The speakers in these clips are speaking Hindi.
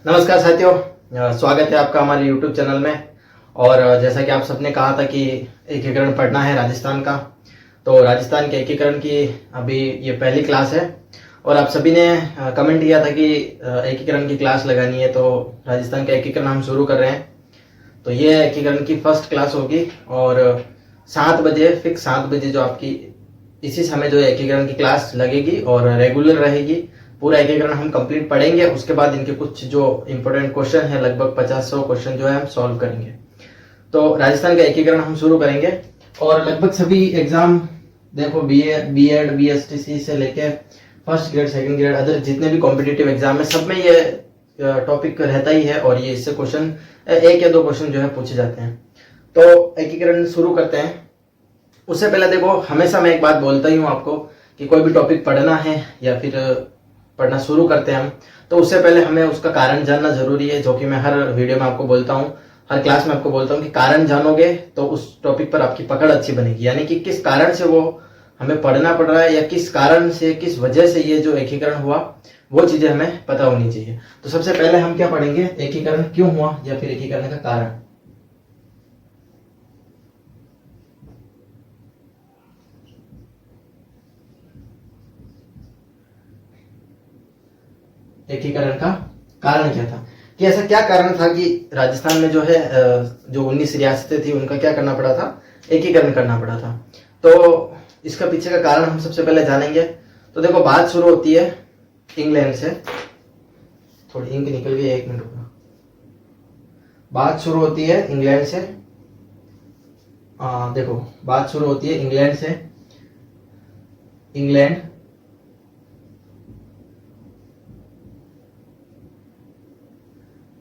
नमस्कार साथियों, स्वागत है आपका हमारे YouTube चैनल में। और जैसा कि आप सबने कहा था कि एकीकरण पढ़ना है राजस्थान का, तो राजस्थान के एकीकरण की अभी ये पहली क्लास है। और आप सभी ने कमेंट किया था कि एकीकरण की क्लास लगानी है, तो राजस्थान का एकीकरण हम शुरू कर रहे हैं। तो ये एकीकरण की फर्स्ट क्लास होगी और 7 बजे फिक्स 7 बजे जो आपकी इसी समय जो एकीकरण की क्लास लगेगी और रेगुलर रहेगी। पूरा एकीकरण हम कंप्लीट पढ़ेंगे, उसके बाद इनके कुछ जो इंपॉर्टेंट क्वेश्चन है, लगभग 50-100 क्वेश्चन जो है हम सॉल्व करेंगे। तो राजस्थान का एकीकरण हम शुरू करेंगे और लगभग सभी एग्जाम देखो, बीएड बीएसटीसी से लेके first grade second grade other जितने भी कॉम्पिटिटिव एग्जाम है, सब में ये टॉपिक रहता ही है और ये इससे क्वेश्चन 1 या 2 क्वेश्चन जो है पूछे जाते हैं। तो एकीकरण शुरू करते हैं। उससे पहले देखो, हमेशा मैं एक बात बोलता ही हूँ आपको कि कोई भी टॉपिक पढ़ना है या फिर पढ़ना शुरू करते हैं हम, तो उससे पहले हमें उसका कारण जानना जरूरी है, जो कि मैं हर वीडियो में आपको बोलता हूँ, हर क्लास में आपको बोलता हूँ कि कारण जानोगे तो उस टॉपिक पर आपकी पकड़ अच्छी बनेगी। यानी कि किस कारण से वो हमें पढ़ना पड़ रहा है या किस कारण से, किस वजह से ये जो एकीकरण हुआ, वो चीजें हमें पता होनी चाहिए। तो सबसे पहले हम क्या पढ़ेंगे, एकीकरण क्यों हुआ या फिर एकीकरण का कारण। एकीकरण का कारण क्या था, कि ऐसा क्या कारण था कि राजस्थान में जो है जो 19 रियासतें थी उनका क्या करना पड़ा था, एकीकरण करना पड़ा था। तो इसका पीछे का कारण हम सबसे पहले जानेंगे। तो देखो, बात शुरू होती है इंग्लैंड से। थोड़ी इंक निकल गई, 1 मिनट रुकना। बात शुरू होती है इंग्लैंड से। देखो, बात शुरू होती है इंग्लैंड से। इंग्लैंड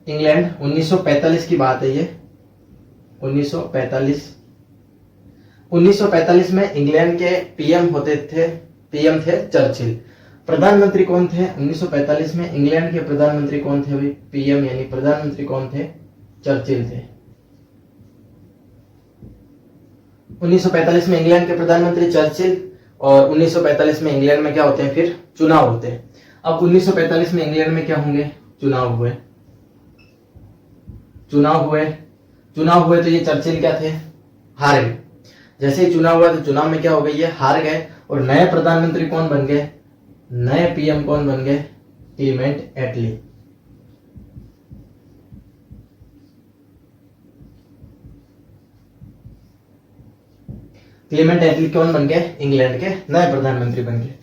1945 की बात है ये। 1945 में इंग्लैंड के पीएम थे चर्चिल। प्रधानमंत्री कौन थे 1945 में इंग्लैंड के प्रधानमंत्री कौन थे? पीएम यानी प्रधानमंत्री कौन थे? चर्चिल थे। 1945 में इंग्लैंड के प्रधानमंत्री चर्चिल। और 1945 में इंग्लैंड में क्या होते हैं, फिर चुनाव होते हैं। अब 1945 में इंग्लैंड में क्या होंगे, चुनाव हुए। चुनाव हुए तो ये चर्चिल क्या थे, हार गए। जैसे ही चुनाव हुआ तो चुनाव में क्या हो गई, ये हार गए। और नए प्रधानमंत्री कौन बन गए, नए पीएम कौन बन गए, क्लीमेंट एटली। क्लीमेंट एटली कौन बन गए, इंग्लैंड के नए प्रधानमंत्री बन गए।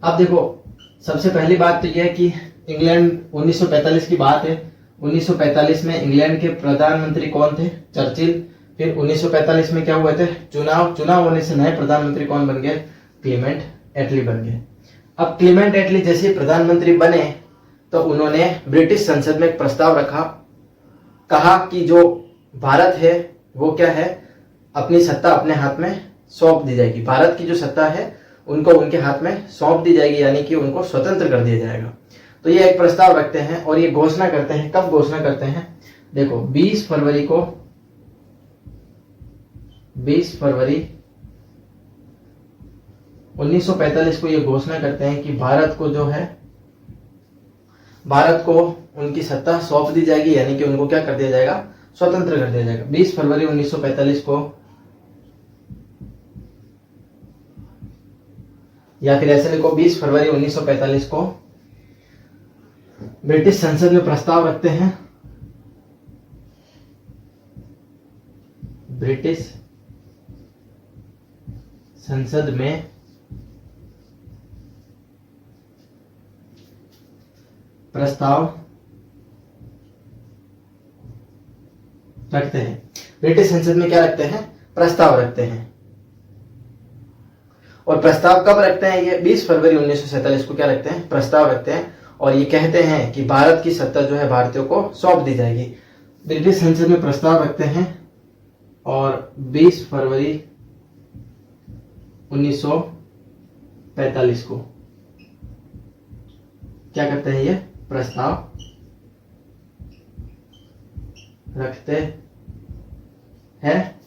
अब देखो, सबसे पहली बात तो यह है कि इंग्लैंड 1945 की बात है। 1945 में इंग्लैंड के प्रधानमंत्री कौन थे, चर्चिल। फिर 1945 में क्या हुए थे, चुनाव होने से नए प्रधानमंत्री कौन बन गए, क्लीमेंट एटली बन गए। अब क्लीमेंट एटली जैसे प्रधानमंत्री बने तो उन्होंने ब्रिटिश संसद में एक प्रस्ताव रखा। कहा कि जो भारत है वो क्या है, अपनी सत्ता अपने हाथ में सौंप दी जाएगी। भारत की जो सत्ता है उनको उनके हाथ में सौंप दी जाएगी, यानी कि उनको स्वतंत्र कर दिया जाएगा। तो ये एक प्रस्ताव रखते हैं और ये घोषणा करते हैं। कब घोषणा करते हैं, देखो 20 फरवरी 1945 को ये घोषणा करते हैं कि भारत को उनकी सत्ता सौंप दी जाएगी, यानी कि उनको क्या कर दिया जाएगा, स्वतंत्र कर दिया जाएगा। 20 फरवरी 1945 को, या फिर ऐसे लिखो 20 फरवरी 1945 को ब्रिटिश संसद में प्रस्ताव रखते हैं। ब्रिटिश संसद में प्रस्ताव रखते हैं। ब्रिटिश संसद में क्या रखते हैं, प्रस्ताव रखते हैं। और प्रस्ताव कब रखते हैं, ये 20 फरवरी 1947 को क्या रखते हैं, प्रस्ताव रखते हैं। और ये कहते हैं कि भारत की सत्ता जो है भारतीयों को सौंप दी जाएगी। ब्रिटिश संसद में प्रस्ताव रखते हैं और 20 फरवरी 1945 को क्या करते हैं, ये प्रस्ताव रखते हैं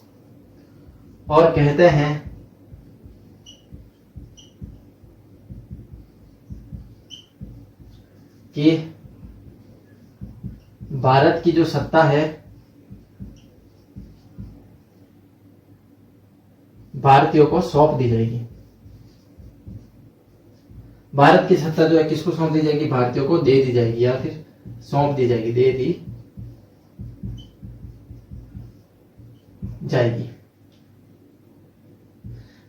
और कहते हैं कि भारत की जो सत्ता है भारतीयों को सौंप दी जाएगी। भारत की सत्ता जो है किसको सौंप दी जाएगी? भारतीयों को दे दी जाएगी या फिर सौंप दी जाएगी, दे दी जाएगी।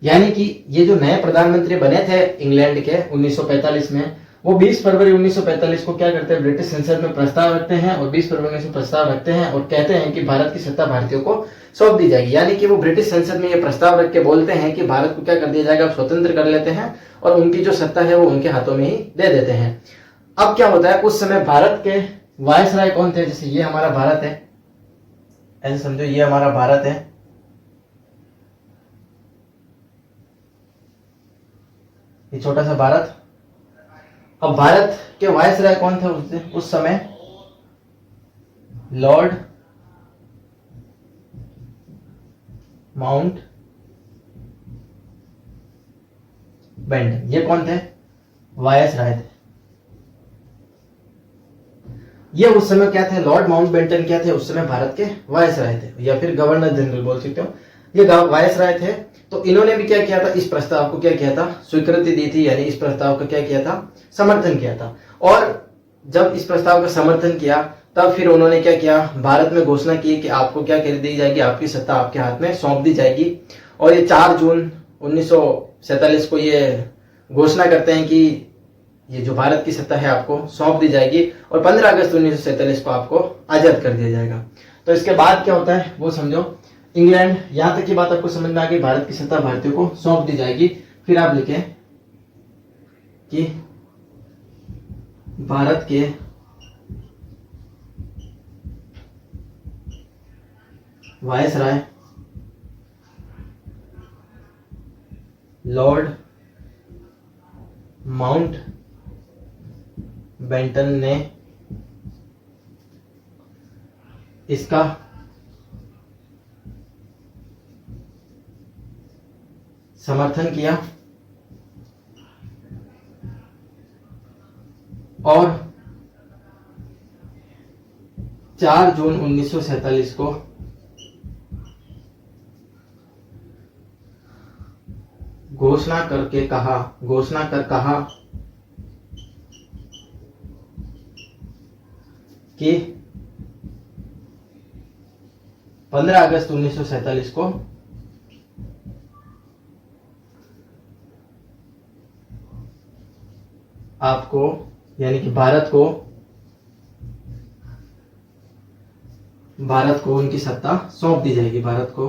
यानी कि ये जो नए प्रधानमंत्री बने थे इंग्लैंड के 1945 में, वो 20 फरवरी 1945 को क्या करते हैं? ब्रिटिश संसद में प्रस्ताव रखते हैं और 20 फरवरी से प्रस्ताव रखते हैं और कहते हैं कि भारत की सत्ता भारतीयों को सौंप दी जाएगी। यानी कि वो ब्रिटिश संसद में ये प्रस्ताव रख के बोलते हैं कि भारत को क्या कर दिया जाएगा? स्वतंत्र कर लेते हैं और उनकी जो सत्ता है वो उनके हाथों में ही दे देते हैं। अब क्या होता है, उस समय भारत के वायसराय कौन थे? जैसे ये हमारा भारत है, ऐसे समझो ये हमारा भारत है, ये छोटा सा भारत। अब भारत के वायसराय कौन थे उस समय? Lord Mountbatten. ये कौन थे? वायसराय थे। ये उस समय क्या थे? लॉर्ड माउंट बेंटन क्या थे? उस समय भारत के वायसराय थे या फिर गवर्नर जनरल बोल सकते हो। ये वायसराय थे। तो इन्होंने भी क्या किया था? इस प्रस्ताव को क्या किया था? स्वीकृति दी थी, यानी इस प्रस्ताव का क्या किया था? समर्थन किया था। और जब इस प्रस्ताव का समर्थन किया तब फिर उन्होंने क्या किया? भारत में घोषणा की कि आपको क्या कर दी जाएगी? आपकी सत्ता आपके हाथ में सौंप दी जाएगी। और ये 4 जून 1947 को ये घोषणा करते हैं कि ये जो भारत की सत्ता है आपको सौंप दी जाएगी और 15 अगस्त 1947 को आपको आजाद कर दिया जाएगा। तो इसके बाद क्या होता है वो समझो। इंग्लैंड, यहां तक की बात आपको समझ में आ गई, भारत की सत्ता भारतीयों को सौंप दी जाएगी। फिर आप लिखें कि भारत के वायसराय लॉर्ड माउंट बेंटन ने इसका समर्थन किया और 4 जून 1947 को घोषणा कर कहा कि 15 अगस्त 1947 को आपको यानी कि भारत को उनकी सत्ता सौंप दी जाएगी। भारत को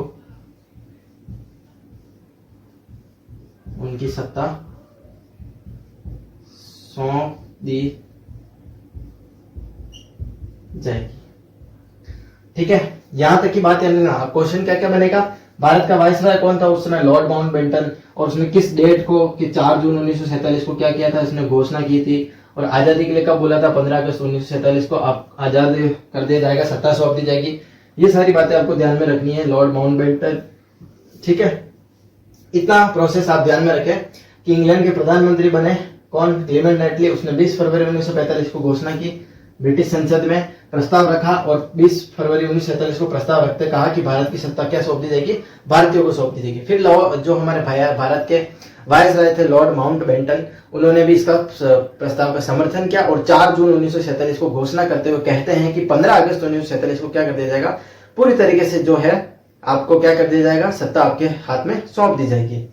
उनकी सत्ता सौंप दी जाएगी। ठीक है, यहां तक की बात है ना। क्वेश्चन क्या क्या बनेगा? भारत का वायसराय कौन था उस समय? Lord Mountbatten. और उसने किस डेट को कि 4 जून 1947 को क्या किया था? इसने घोषणा की थी। और आजादी के लिए कब बोला था? 15 अगस्त 1947 को आप आजाद कर दिया जाएगा, सत्ता सौंप दी जाएगी। ये सारी बातें आपको ध्यान में रखनी है। लॉर्ड माउंट बेंटन, ठीक है, इतना प्रोसेस आप ध्यान में रखें कि इंग्लैंड के प्रधानमंत्री बने कौन? Clement neatly. उसने 20 फरवरी 1945 को घोषणा की, ब्रिटिश संसद में प्रस्ताव रखा और 20 फरवरी 1947 को प्रस्ताव रखते कहा कि भारत की सत्ता क्या सौंप दी जाएगी? भारतीयों को सौंप दी जाएगी। फिर जो हमारे भारत के वायसराय थे लॉर्ड माउंट बेंटन, उन्होंने भी इसका प्रस्ताव का समर्थन किया और 4 जून 1947 को घोषणा करते हुए कहते हैं कि 15 अगस्त 1947 को क्या कर दिया जाएगा? पूरी तरीके से जो है आपको क्या कर दिया जाएगा? सत्ता आपके हाथ में सौंप दी जाएगी।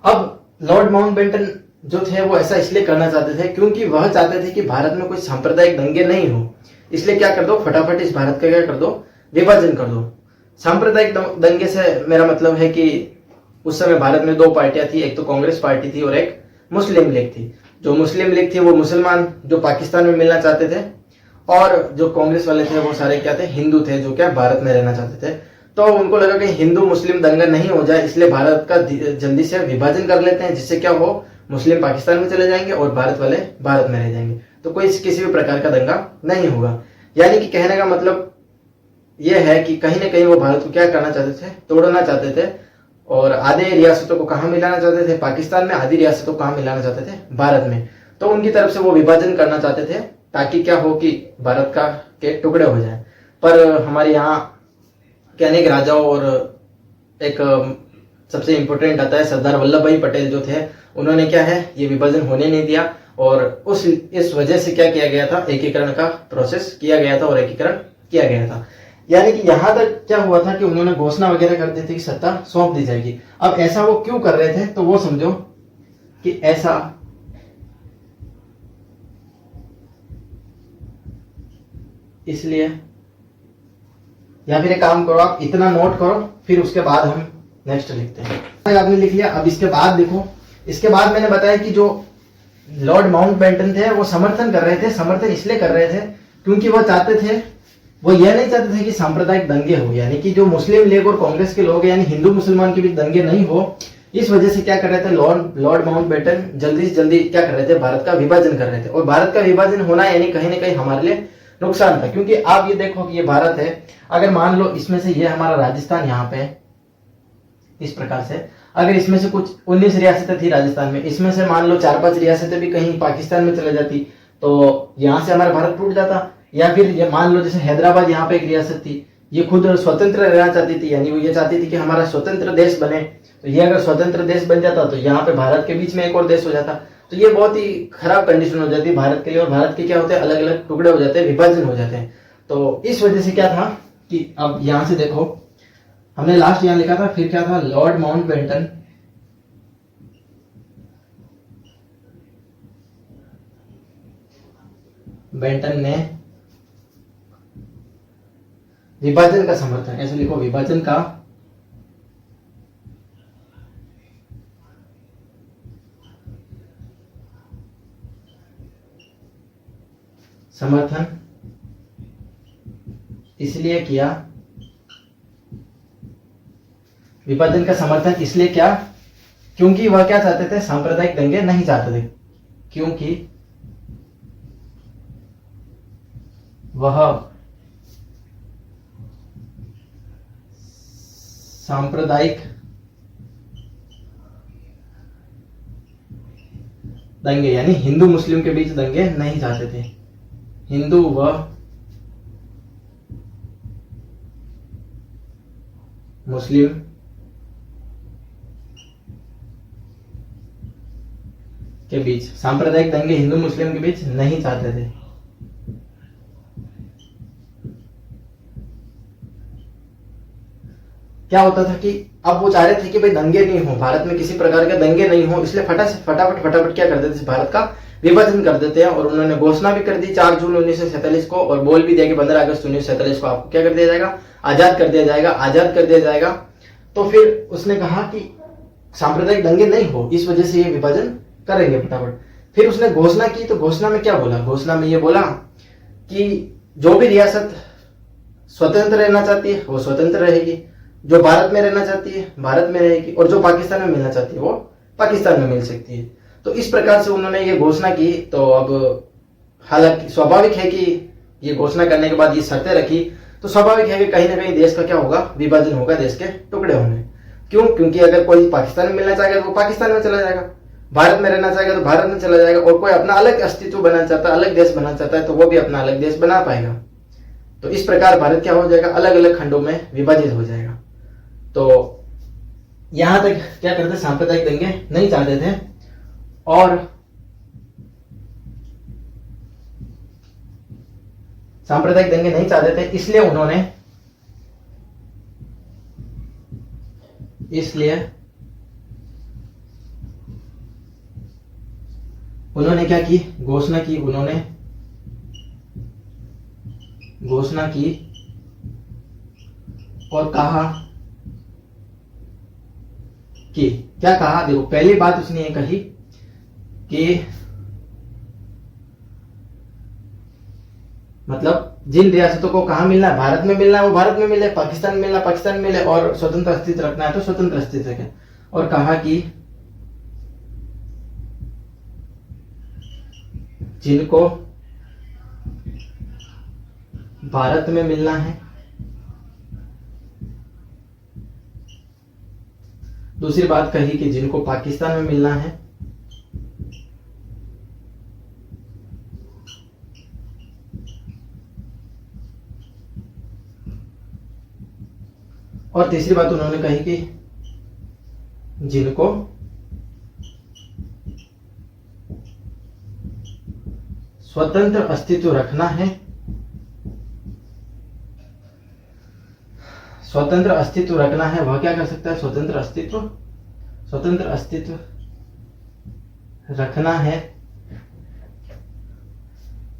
अब लॉर्ड माउंट बेंटन जो थे वो ऐसा इसलिए करना चाहते थे क्योंकि वह चाहते थे कि भारत में कोई सांप्रदायिक दंगे नहीं हो। इसलिए क्या कर दो? फटाफट इस भारत का क्या कर दो? विभाजन कर दो। सांप्रदायिक दंगे से मेरा मतलब है कि उस समय भारत में 2 पार्टियां थी, एक तो कांग्रेस पार्टी थी और एक मुस्लिम लीग थी। जो मुस्लिम लीग थी वो मुसलमान जो पाकिस्तान में मिलना चाहते थे और जो कांग्रेस वाले थे वो सारे क्या थे? हिंदू थे जो क्या भारत में रहना चाहते थे। तो उनको लगा कि हिंदू मुस्लिम दंगा नहीं हो जाए, इसलिए भारत का जल्दी से विभाजन कर लेते हैं, जिससे क्या हो? मुस्लिम पाकिस्तान में चले जाएंगे और भारत वाले भारत में रह जाएंगे, तो कोई किसी भी प्रकार का दंगा नहीं होगा। यानी कि कहने का मतलब यह है कि कहीं ना कहीं वो भारत को क्या करना चाहते थे? तोड़ना चाहते थे। और आधे रियासतों को कहाँ मिलाना चाहते थे? पाकिस्तान में। आधी रियासतों को कहाँ मिलाना चाहते थे? भारत में। तो उनकी तरफ से वो विभाजन करना चाहते थे ताकि क्या हो कि भारत का के टुकड़े हो जाए। पर हमारे यहाँ के अनेक राजाओं और एक सबसे इम्पोर्टेंट आता है सरदार वल्लभ भाई पटेल जो थे, उन्होंने क्या है ये विभाजन होने नहीं दिया और इस वजह से क्या किया गया था, एकीकरण का प्रोसेस किया गया था और एकीकरण किया गया था। यानी कि यहां तक क्या हुआ था कि उन्होंने घोषणा वगैरह कर दी थी कि सत्ता सौंप दी जाएगी। अब ऐसा वो क्यों कर रहे थे, तो वो समझो कि ऐसा इसलिए, या फिर एक काम करो, आप इतना नोट करो, फिर उसके बाद हम नेक्स्ट लिखते हैं। आपने लिख लिया। अब इसके बाद देखो, इसके बाद मैंने बताया कि जो लॉर्ड माउंटबेटन थे वो समर्थन कर रहे थे। समर्थन इसलिए कर रहे थे क्योंकि वो चाहते थे, वो ये नहीं चाहते थे कि सांप्रदायिक दंगे हो, यानी कि जो मुस्लिम लीग और कांग्रेस के लोग यानी हिंदू मुसलमान के बीच दंगे नहीं हो। इस वजह से क्या कर रहे थे, लॉर्ड माउंटबेटन जल्दी से जल्दी क्या कर रहे थे, भारत का विभाजन कर रहे थे। और भारत का विभाजन होना यानी कहीं ना कहीं हमारे लिए नुकसान था, क्योंकि आप ये देखो कि ये भारत है, अगर मान लो इसमें से ये हमारा राजस्थान यहाँ पे इस प्रकार से, अगर इसमें से कुछ 19 रियासतें थी राजस्थान में, इसमें से मान लो 4-5 रियासतें भी कहीं पाकिस्तान में चले जाती तो यहाँ से हमारा भारत टूट जाता। या फिर ये मान लो जैसे हैदराबाद यहाँ पे एक रियासत थी, ये खुद स्वतंत्र रहना चाहती थी, यानी वो ये चाहती थी कि हमारा स्वतंत्र देश बने। तो ये अगर स्वतंत्र देश बन जाता तो यहाँ पे भारत के बीच में एक और देश हो जाता, तो ये बहुत ही खराब कंडीशन हो जाती है भारत के लिए। और भारत के क्या होते हैं, अलग अलग टुकड़े हो जाते हैं, विभाजन हो जाते हैं। तो इस वजह से क्या था कि अब यहां से देखो, हमने लास्ट यहां लिखा था, फिर क्या था, लॉर्ड माउंटबेटन ने विभाजन का समर्थन, ऐसे लिखो, विभाजन का समर्थन इसलिए किया, विभाजन का समर्थन इसलिए क्या, क्योंकि वह क्या चाहते थे, सांप्रदायिक दंगे नहीं चाहते थे, क्योंकि वह सांप्रदायिक दंगे यानी हिंदू मुस्लिम के बीच दंगे नहीं चाहते थे। हिंदू व मुस्लिम के बीच, सांप्रदायिक दंगे हिंदू मुस्लिम के बीच नहीं चाहते थे। क्या होता था कि अब वो चाह रहे थे कि भाई दंगे नहीं हो, भारत में किसी प्रकार के दंगे नहीं हो, इसलिए फटाफट क्या कर देते थे, भारत का विभाजन कर देते हैं। और उन्होंने घोषणा भी कर दी 4 जून 1947 को, और बोल भी दिया कि 15 अगस्त 1947 को आपको क्या कर दिया जाएगा, आजाद कर दिया जाएगा, आजाद कर दिया जाएगा। तो फिर उसने कहा कि सांप्रदायिक दंगे नहीं हो, इस वजह से ये विभाजन करेंगे फटाफट। फिर उसने घोषणा की, तो घोषणा में क्या बोला, घोषणा में ये बोला कि जो भी रियासत स्वतंत्र रहना चाहती है वो स्वतंत्र रहेगी, जो भारत में रहना चाहती है भारत में रहेगी, और जो पाकिस्तान में मिलना चाहती है वो पाकिस्तान में मिल सकती है। तो इस प्रकार से उन्होंने ये घोषणा की। तो अब हालांकि स्वाभाविक है कि ये घोषणा करने के बाद ये शर्तें रखी, तो स्वाभाविक है कि कहीं ना कहीं देश का क्या होगा, विभाजन होगा, देश के टुकड़े होंगे। क्यों, क्योंकि अगर कोई पाकिस्तान में मिलना चाहेगा तो वो पाकिस्तान में चला जाएगा, भारत में रहना चाहेगा तो भारत में चला जाएगा, और कोई अपना अलग अस्तित्व बनाना चाहता है, अलग देश बनाना चाहता है, तो वो भी अपना अलग देश बना पाएगा। तो इस प्रकार भारत क्या हो जाएगा, अलग अलग खंडों में विभाजित हो जाएगा। तो यहां तक क्या करते, सांप्रदायिक दंगे नहीं चाहते थे, और सांप्रदायिक दंगे नहीं चाहते थे, इसलिए उन्होंने क्या की, घोषणा की, उन्होंने घोषणा की और कहा कि, क्या कहा, देखो पहली बात उसने ये कही कि मतलब जिन रियासतों को कहां मिलना है, भारत में मिलना है वो भारत में मिले, पाकिस्तान में मिलना है पाकिस्तान में मिले, और स्वतंत्र अस्तित्व रखना है तो स्वतंत्र अस्तित्व रखें। और कहा कि जिनको भारत में मिलना है, दूसरी बात कही कि जिनको पाकिस्तान में मिलना है और तीसरी बात उन्होंने कही कि जिनको स्वतंत्र अस्तित्व रखना है, स्वतंत्र अस्तित्व रखना है, वह क्या कर सकता है? स्वतंत्र अस्तित्व रखना है।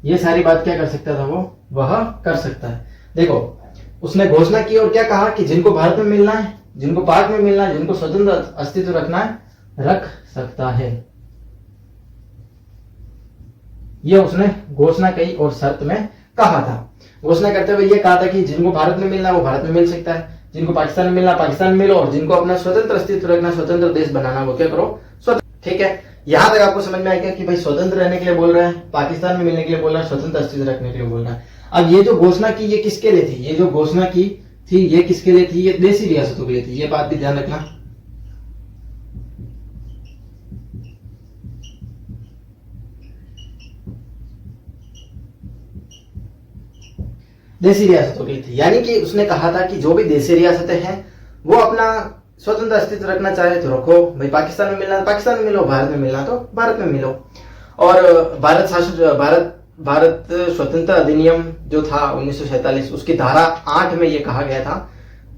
ये सारी बात क्या कर सकता था? वह कर सकता है। देखो, उसने घोषणा की और क्या कहा कि जिनको भारत में मिलना है, जिनको पाक में मिलना है, जिनको स्वतंत्र अस्तित्व रखना है, रख सकता है। यह उसने घोषणा कही और शर्त में कहा था। घोषणा करते हुए यह कहा था कि जिनको भारत में मिलना है वो भारत में मिल सकता है, जिनको पाकिस्तान में मिलना पाकिस्तान में मिलो, और जिनको अपना स्वतंत्र अस्तित्व रखना, स्वतंत्र देश बनाना, वो क्या करो? स्वतंत्र। ठीक है, यहां तक आपको समझ में आएगा कि भाई स्वतंत्र रहने के लिए बोल रहा है, पाकिस्तान में मिलने के लिए बोल रहा है, स्वतंत्र अस्तित्व रखने के लिए बोल रहा है। अब ये जो घोषणा की ये किसके लिए थी? ये जो घोषणा की थी ये किसके लिए थी? ये देशी रियासतों के लिए थी। ये बात भी ध्यान रखना। देशी रियासतों के लिए थी, यानी कि उसने कहा था कि जो भी देशी रियासतें हैं वो अपना स्वतंत्र अस्तित्व रखना चाहे तो रखो, भाई पाकिस्तान में मिलना तो पाकिस्तान में मिलो, भारत में मिलना तो भारत में मिलो। और भारत स्वतंत्र अधिनियम जो था 1947, उसकी धारा 8 में ये कहा गया था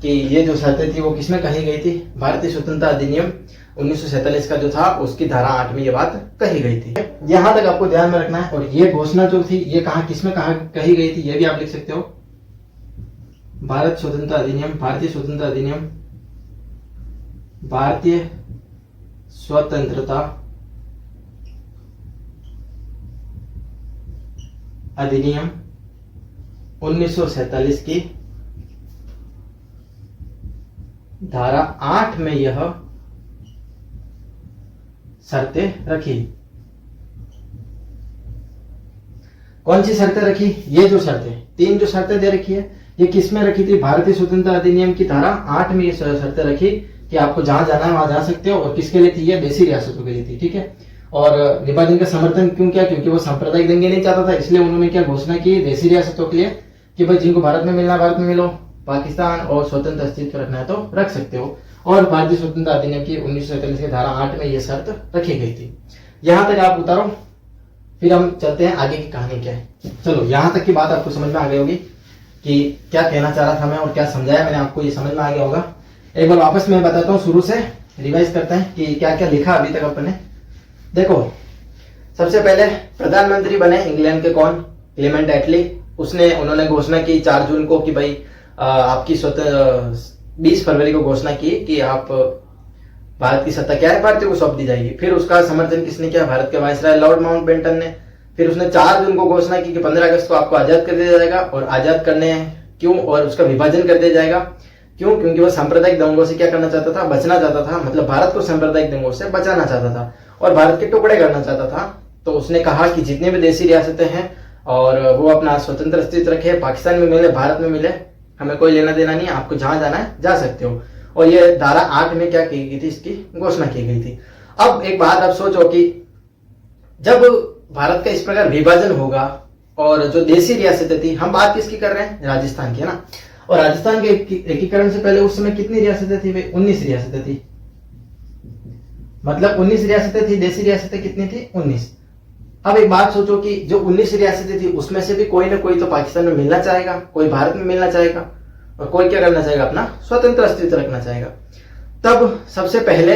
कि ये जो शर्तें थी वो किसमें कही गई थी? भारतीय स्वतंत्रता अधिनियम 1947 का जो था उसकी धारा 8 में ये बात कही गई थी। यहां तक आपको ध्यान में रखना है। और ये घोषणा जो थी ये किसमें कही गई थी? ये भी आप लिख सकते हो, भारतीय स्वतंत्रता अधिनियम, भारतीय स्वतंत्रता अधिनियम 1947 की धारा 8 में यह शर्तें रखी। कौन सी शर्तें रखी? ये जो शर्तें, 3 जो शर्तें दे रखी है, ये किसमें रखी थी? भारतीय स्वतंत्रता अधिनियम की धारा 8 में ये शर्तें रखी कि आपको जहां जाना है वहां जा सकते हो। और किसके लिए थी? ये देशी रियासतों के लिए थी। ठीक है, और विभाजन का समर्थन क्यों किया? क्योंकि वो सांप्रदायिक दंगे नहीं चाहता था, इसलिए उन्होंने क्या घोषणा की देशी रियासतों के लिए कि भाई जिनको भारत में मिलना भारत में मिलो, पाकिस्तान और स्वतंत्र अस्तित्व रखना है तो रख सकते हो। और भारतीय स्वतंत्रता अधिनियम की 1947 की धारा 8 में यह शर्त रखी गई थी। यहां तक आप उतारो, फिर हम चलते हैं आगे की कहानी क्या है। चलो, यहां तक की बात आपको समझ में आ गई होगी कि क्या कहना चाह रहा था मैं और क्या समझाया मैंने आपको, ये समझ में आ गया होगा। एक बार वापस मैं बताता हूँ, शुरू से रिवाइज करते हैं कि क्या क्या लिखा अभी तक अपन ने। देखो, सबसे पहले प्रधानमंत्री बने इंग्लैंड के कौन? क्लेमेंट एटली। उन्होंने घोषणा की 4 जून को कि भाई आपकी 20 फरवरी को घोषणा की कि आप भारत की सत्ता क्या है, भारतीयों को सौंप दी जाएगी। फिर उसका समर्थन किसने किया? भारत के वायसराय लॉर्ड माउंटबेटन ने। फिर उसने 4 जून को घोषणा की कि 15 अगस्त को आपको आजाद कर दिया जाएगा। और आजाद करने क्यों? और उसका विभाजन कर दिया जाएगा क्यों? क्योंकि वो सांप्रदायिक दंगों से क्या करना चाहता था? बचना चाहता था, मतलब भारत को सांप्रदायिक दंगों से बचाना चाहता था और भारत के टुकड़े करना चाहता था। तो उसने कहा कि जितने भी देशी रियासतें हैं और वो अपना स्वतंत्र अस्तित्व रखे, पाकिस्तान में मिले, भारत में मिले, हमें कोई लेना देना नहीं, आपको जहां जाना है जा सकते हो। और ये धारा 8 में क्या की गई थी? इसकी घोषणा की गई थी। अब एक बात आप सोचो कि जब भारत का इस प्रकार विभाजन होगा और जो देशी रियासतें थी, हम बात किसकी कर रहे हैं? राजस्थान की, है ना। और राजस्थान के एकीकरण से पहले उस समय कितनी रियासतें थी? 19 रियासतें थी। मतलब 19 रियासतें थी, देशी रियासतें कितनी थी? 19। अब एक बात सोचो कि जो 19 रियासतें थी उसमें से भी कोई ना कोई तो पाकिस्तान में मिलना चाहेगा, कोई भारत में मिलना चाहेगा और कोई क्या करना चाहेगा? अपना स्वतंत्र अस्तित्व रखना चाहेगा। तब सबसे पहले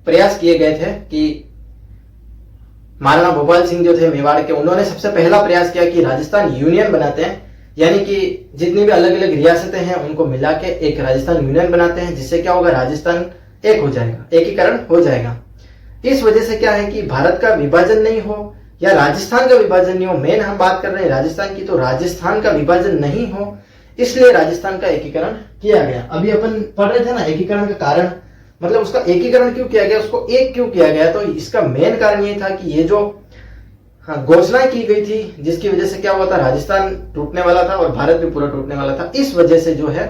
प्रयास किए गए थे कि महाराणा भोपाल सिंह जो थे मेवाड़ के, उन्होंने सबसे पहला प्रयास किया कि राजस्थान यूनियन बनाते हैं, यानी कि जितनी भी अलग अलग रियासतें हैं उनको मिला के एक राजस्थान यूनियन बनाते हैं, जिससे क्या होगा? राजस्थान एक हो जाएगा, एकीकरण हो जाएगा। इस वजह से क्या है कि भारत का विभाजन नहीं हो या राजस्थान का विभाजन नहीं हो, मेन हम बात कर रहे हैं राजस्थान की, तो राजस्थान का विभाजन नहीं हो, इसलिए राजस्थान का एकीकरण किया गया। अभी अपन पढ़ रहे थे ना एकीकरण का कारण, मतलब उसका एकीकरण क्यों किया गया, उसको एक क्यों किया गया? तो इसका मेन कारण ये था कि ये जो घोषणा की गई थी जिसकी वजह से क्या हुआ था? राजस्थान टूटने वाला था और भारत भी पूरा टूटने वाला था। इस वजह से जो है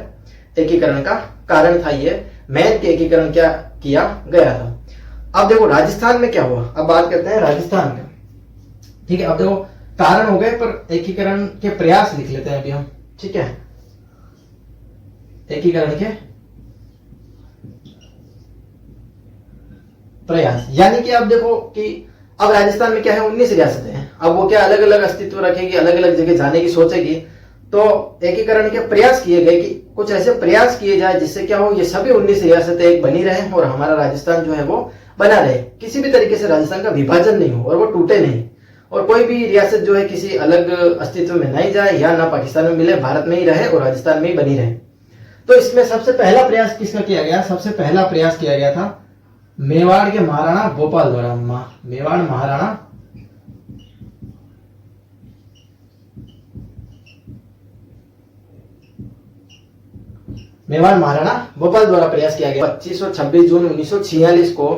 एकीकरण का कारण था ये, मेन के एकीकरण क्या किया गया था। अब देखो राजस्थान में क्या हुआ, अब बात करते हैं राजस्थान का। ठीक है, अब देखो कारण हो गए, पर एकीकरण के प्रयास लिख लेते हैं अभी हम। ठीक है, एकीकरण के प्रयास। यानी कि अब देखो कि अब राजस्थान में क्या है, 19 रियासतें हैं। अब वो क्या अलग अलग अस्तित्व रखेगी, अलग अलग जगह जाने की सोचेगी। तो एकीकरण के प्रयास किए गए कि कुछ ऐसे प्रयास किए जाए जिससे क्या हो, ये सभी 19 रियासतें एक बनी रहे और हमारा राजस्थान जो है वो बना रहे, किसी भी तरीके से राजस्थान का विभाजन नहीं हो और वो टूटे नहीं, और कोई भी रियासत जो है किसी अलग अस्तित्व में नहीं जाए या ना पाकिस्तान में मिले, भारत में ही रहे और राजस्थान में ही बनी रहे। तो इसमें सबसे पहला प्रयास किसका किया गया? सबसे पहला प्रयास किया गया था मेवाड़ के महाराणा भोपाल द्वारा। मेवाड़ महाराणा भोपाल द्वारा प्रयास किया गया। 25 और 26 जून 1946 को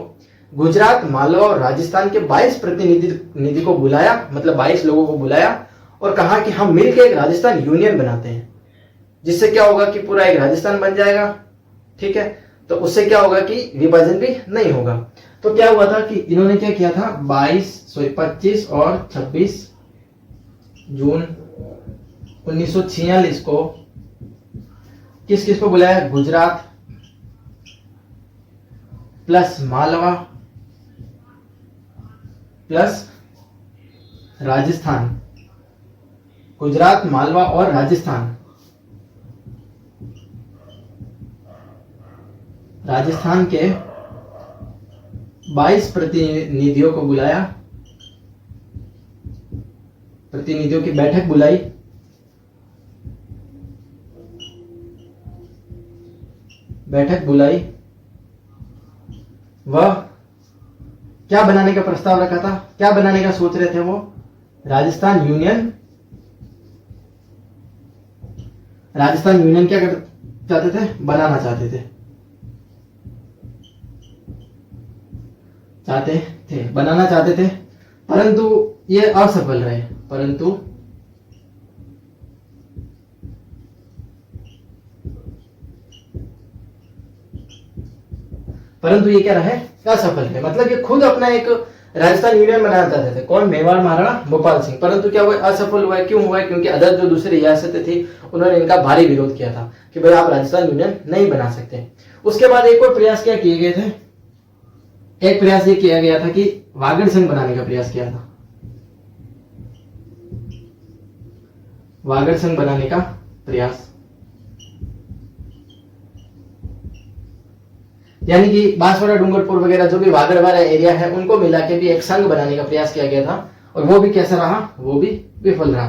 गुजरात, मालवा और राजस्थान के 22 प्रतिनिधि को बुलाया, मतलब 22 लोगों को बुलाया और कहा कि हम मिलकर एक राजस्थान यूनियन बनाते हैं, जिससे क्या होगा कि पूरा एक राजस्थान बन जाएगा। ठीक है, तो उससे क्या होगा कि विभाजन भी नहीं होगा। तो क्या हुआ था कि इन्होंने क्या किया था, 25 और 26 जून 1946 को किस किस को बुलाया? गुजरात प्लस मालवा प्लस राजस्थान, गुजरात, मालवा और राजस्थान। राजस्थान के 22 प्रतिनिधियों को बुलाया, प्रतिनिधियों की बैठक बुलाई। वह क्या बनाने का प्रस्ताव रखा था, क्या बनाने का सोच रहे थे वो? राजस्थान यूनियन। राजस्थान यूनियन क्या चाहते थे? बनाना बनाना चाहते थे, परंतु ये असफल रहे। परंतु ये क्या रहे? असफल रहे। मतलब ये खुद अपना एक राजस्थान यूनियन बनाना चाहते थे। कौन? मेवाड़ महाराणा भोपाल सिंह। परंतु क्या हुआ? असफल हुआ। क्यों हुआ? क्योंकि अदर जो दूसरी रियासतें थी उन्होंने इनका भारी विरोध किया था कि भाई आप राजस्थान यूनियन नहीं बना सकते। उसके बाद एक और प्रयास क्या किए गए थे? एक प्रयास ये किया गया था कि वागड़ संघ बनाने का प्रयास किया था। वागड़ संघ बनाने का प्रयास, यानी कि बांसवाड़ा, डूंगरपुर वगैरह जो भी वागड़ वाला एरिया है उनको मिला के भी एक संघ बनाने का प्रयास किया गया था, और वो भी कैसा रहा? वो भी विफल रहा।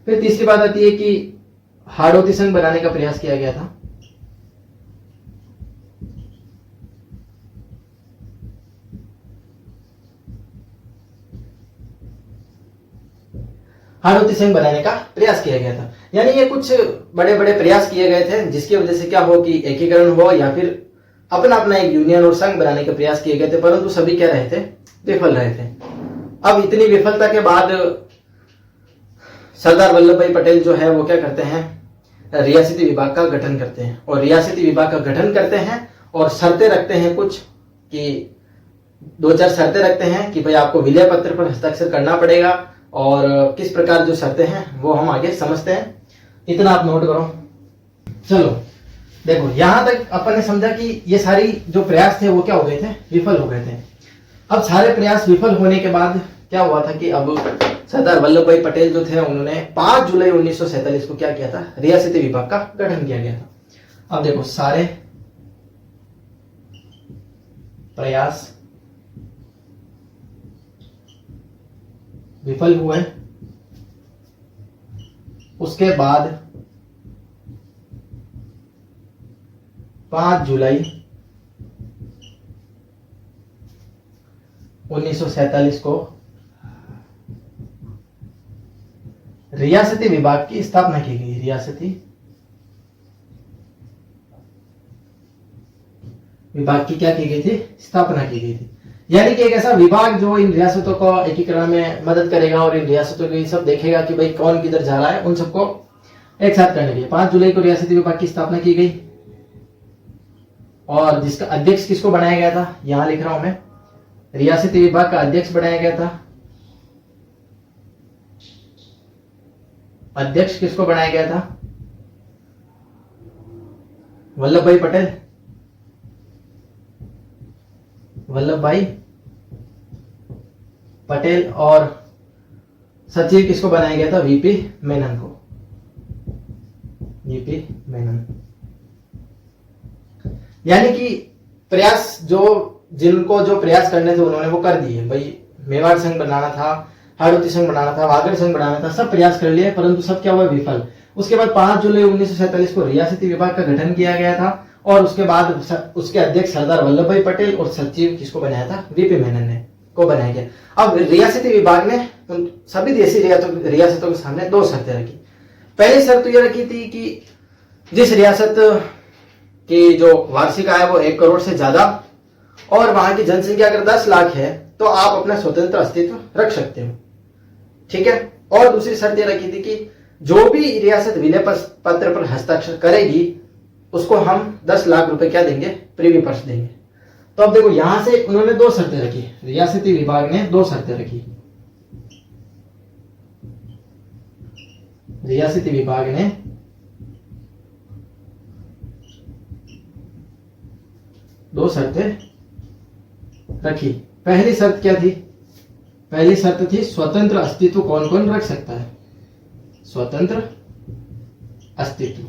फिर तीसरी बात आती है कि हाड़ौती संघ बनाने का प्रयास किया गया था। हाड़ौती संघ बनाने का प्रयास किया गया था। यानी ये कुछ बड़े बड़े प्रयास किए गए थे जिसकी वजह से क्या हो कि एकीकरण हो या फिर अपना अपना एक यूनियन और संघ बनाने के प्रयास किए गए थे, परंतु सभी क्या रहे थे? विफल रहे थे। अब इतनी विफलता के बाद सरदार वल्लभ भाई पटेल जो है वो क्या करते हैं? रियासती विभाग का गठन करते हैं, और रियासती विभाग का गठन करते हैं और शर्तें रखते हैं कुछ, कि 2-4 शर्तें रखते हैं कि भाई आपको विलय पत्र पर हस्ताक्षर करना पड़ेगा, और किस प्रकार जो शर्तें हैं वो हम आगे समझते हैं। इतना आप नोट करो। चलो देखो, यहां तक अपन ने समझा कि ये सारी जो प्रयास थे वो क्या हो गए थे? विफल हो गए थे। अब सारे प्रयास विफल होने के बाद क्या हुआ था कि अब सरदार वल्लभ भाई पटेल जो थे उन्होंने 5 जुलाई 1947 को क्या किया था? रियासती विभाग का गठन किया गया था। अब देखो, सारे प्रयास विफल हुए। उसके बाद 5 जुलाई 1947 को रियासती विभाग की स्थापना की गई। रियासती विभाग की क्या की गई थी? स्थापना की गई थी। यानी कि एक ऐसा विभाग जो इन रियासतों को एकीकरण में मदद करेगा और इन रियासतों को सब देखेगा कि भाई कौन किधर जा रहा है, उन सबको एक साथ करने के लिए 5 जुलाई को रियासती विभाग की स्थापना की गई। और जिसका अध्यक्ष किसको बनाया गया था? यहां लिख रहा हूं मैं, रियासती विभाग का अध्यक्ष बनाया गया था। अध्यक्ष किसको बनाया गया था? वल्लभ भाई पटेल। वल्लभ भाई पटेल और सचिव किसको बनाया गया था? वीपी मेनन को। वीपी मेनन। यानी कि प्रयास जिनको जो प्रयास करने थे उन्होंने वो कर दिए भाई। मेवाड़ संघ बनाना था, हाड़ौती संघ बनाना था, वागड़ संघ बनाना था, सब प्रयास कर लिए, परंतु सब क्या हुआ? विफल। उसके बाद 5 जुलाई 1947 को रियासती विभाग का गठन किया गया था और उसके बाद उसके अध्यक्ष सरदार वल्लभ भाई पटेल और सचिव किसको बनाया था? वीपी मेनन ने को बनाया गया। अब रियासती विभाग ने उन सभी देशी रियासतों के सामने 2 शर्तें रखी। पहली शर्त यह रखी थी कि जिस रियासत की जो वार्षिक आय वो 1 करोड़ से ज्यादा और वहां की जनसंख्या अगर 10 लाख है तो आप अपना स्वतंत्र अस्तित्व रख सकते हो। ठीक है। और दूसरी शर्त यह रखी थी कि जो भी रियासत विलय पत्र पर हस्ताक्षर करेगी उसको हम 10 लाख रुपए क्या देंगे? प्रीवी पर्स देंगे। तो अब देखो यहां से उन्होंने 2 शर्तें रखी। रियासती विभाग ने 2 शर्तें रखी। रियासती विभाग ने दो शर्तें रखी। पहली शर्त क्या थी? पहली शर्त थी स्वतंत्र अस्तित्व कौन कौन रख सकता है? स्वतंत्र अस्तित्व।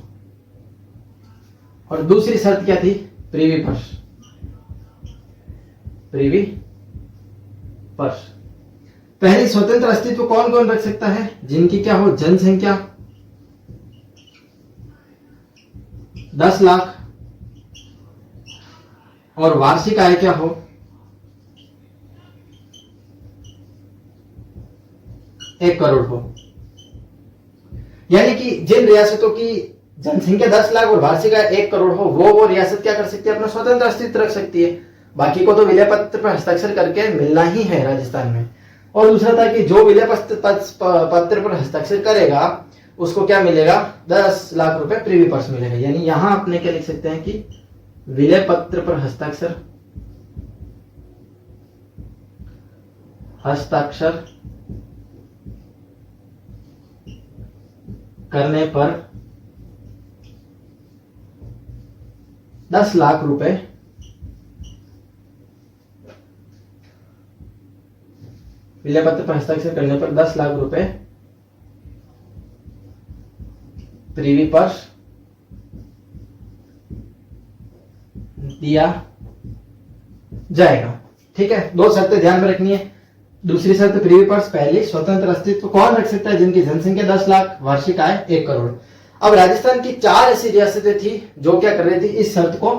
और दूसरी शर्त क्या थी? प्रीवी पर्स। प्रीवी पर्स। पहली स्वतंत्र अस्तित्व कौन कौन रख सकता है? जिनकी क्या हो? जनसंख्या 10 लाख और वार्षिक आय क्या हो? 1 करोड़ हो। यानी कि जिन रियासतों की जनसंख्या 10 लाख और वार्षिक आय 1 करोड़ हो वो रियासत क्या कर सकती है? अपना स्वतंत्र अस्तित्व रख सकती है। बाकी को तो विलय पत्र पर हस्ताक्षर करके मिलना ही है राजस्थान में। और दूसरा था कि जो विलय पत्र पर हस्ताक्षर करेगा उसको क्या मिलेगा? 10 लाख रुपए प्रीवी पर्स मिलेगा। यानी यहां अपने क्या लिख सकते हैं कि विलय पत्र पर हस्ताक्षर करने पर 10 लाख रुपए विलय पत्र पर हस्ताक्षर करने पर 10 लाख रुपए प्रीवी पर्स दिया जाएगा। ठीक है। 2 शर्तें ध्यान में रखनी है। दूसरी शर्त प्रीवी पर्स, पहली स्वतंत्र अस्तित्व कौन रख सकता है? जिनकी जनसंख्या 10 लाख, वार्षिक आय 1 करोड़। अब राजस्थान की 4 ऐसी रियासतें थी जो क्या कर रही थी? इस शर्त को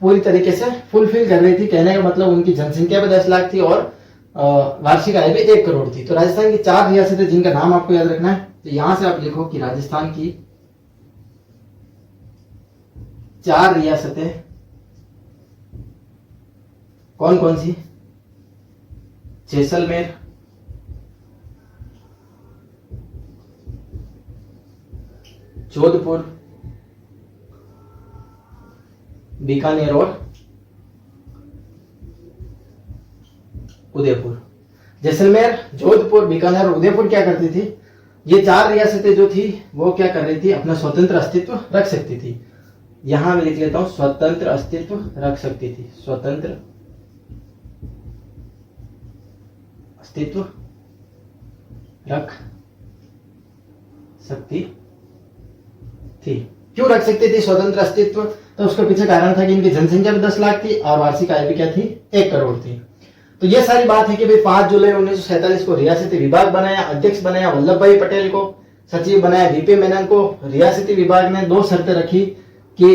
पूरी तरीके से फुलफिल कर रही थी। कहने का मतलब उनकी जनसंख्या भी 10 लाख थी और वार्षिक आय भी 1 करोड़ थी। तो राजस्थान की 4 रियासतें जिनका नाम आपको याद रखना है। तो यहां से आप लिखो कि राजस्थान की 4 रियासतें कौन कौन सी? जैसलमेर, जोधपुर, बीकानेर और उदयपुर। जैसलमेर, जोधपुर, बीकानेर और उदयपुर क्या करती थी? ये 4 रियासतें जो थी वो क्या कर रही थी? अपना स्वतंत्र अस्तित्व रख सकती थी। यहां मैं लिख लेता हूं स्वतंत्र अस्तित्व रख सकती थी। स्वतंत्र अस्तित्व रख सकती थी। क्यों रख सकती थी स्वतंत्र अस्तित्व? तो उसके पीछे कारण था कि इनकी जनसंख्या भी 10 लाख थी और वार्षिक आय भी क्या थी? 1 करोड़ थी। तो ये सारी बात है कि भाई 5 जुलाई 1947 को रियासती विभाग बनाया, अध्यक्ष बनाया वल्लभ भाई पटेल को, सचिव बनाया वीपी मेनन को। रियासती विभाग ने 2 शर्तें रखी कि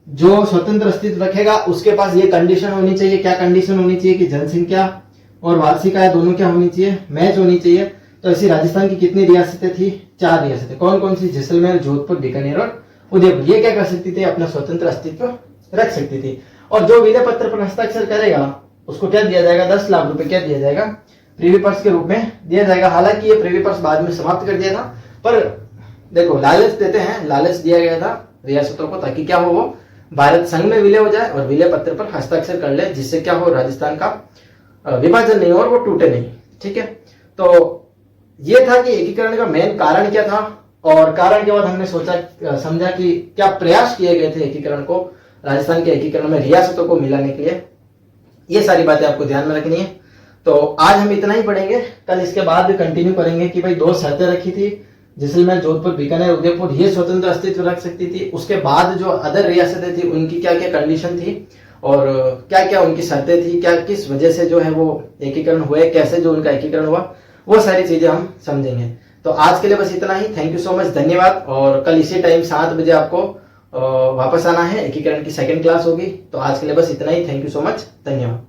जो स्वतंत्र अस्तित्व रखेगा उसके पास ये कंडीशन होनी चाहिए। क्या कंडीशन होनी चाहिए? कि जनसंख्या और वार्षिक आय दोनों क्या होनी चाहिए? मैच होनी चाहिए। तो ऐसी राजस्थान की कितनी रियासतें थी? 4 रियासतें। कौन कौन सी? जैसलमेर, जोधपुर, बीकानेर और उदयपुर। ये क्या कर सकती थी? अपना स्वतंत्र अस्तित्व रख सकती थी। और जो विलय पत्र पर हस्ताक्षर करेगा उसको क्या दिया जाएगा? 10 लाख रुपए क्या दिया जाएगा? प्रीवी पर्स के रूप में दिया जाएगा। हालांकि ये प्रीवी पर्स बाद में समाप्त कर दिया था, पर देखो लालच देते हैं, लालच दिया गया था रियासतों को ताकि क्या हो? वो भारत संघ में विलय हो जाए और विलय पत्र पर हस्ताक्षर कर ले, जिससे क्या हो? राजस्थान का विभाजन नहीं हो और वो टूटे नहीं। ठीक है। तो ये था कि एकीकरण का मेन कारण क्या था, और कारण के बाद हमने समझा कि क्या प्रयास किए गए थे एकीकरण को, राजस्थान के एकीकरण में रियासतों को मिलाने के लिए। ये सारी बातें आपको ध्यान में रखनी है। तो आज हम इतना ही पढ़ेंगे, कल इसके बाद कंटिन्यू करेंगे कि भाई 2 शर्तें रखी थी, जैसलमेर, जोधपुर, बीकानेर, उदयपुर ये स्वतंत्र अस्तित्व रख सकती थी। उसके बाद जो अदर रियासतें थी उनकी क्या क्या कंडीशन थी और क्या क्या उनकी शर्तें थी, क्या किस वजह से जो है वो एकीकरण हुए, कैसे जो उनका एकीकरण हुआ, वो सारी चीजें हम समझेंगे। तो आज के लिए बस इतना ही। थैंक यू सो मच, धन्यवाद। और कल इसी टाइम 7 बजे आपको वापस आना है, एकीकरण की सेकंड क्लास होगी। तो आज के लिए बस इतना ही। थैंक यू सो मच, धन्यवाद।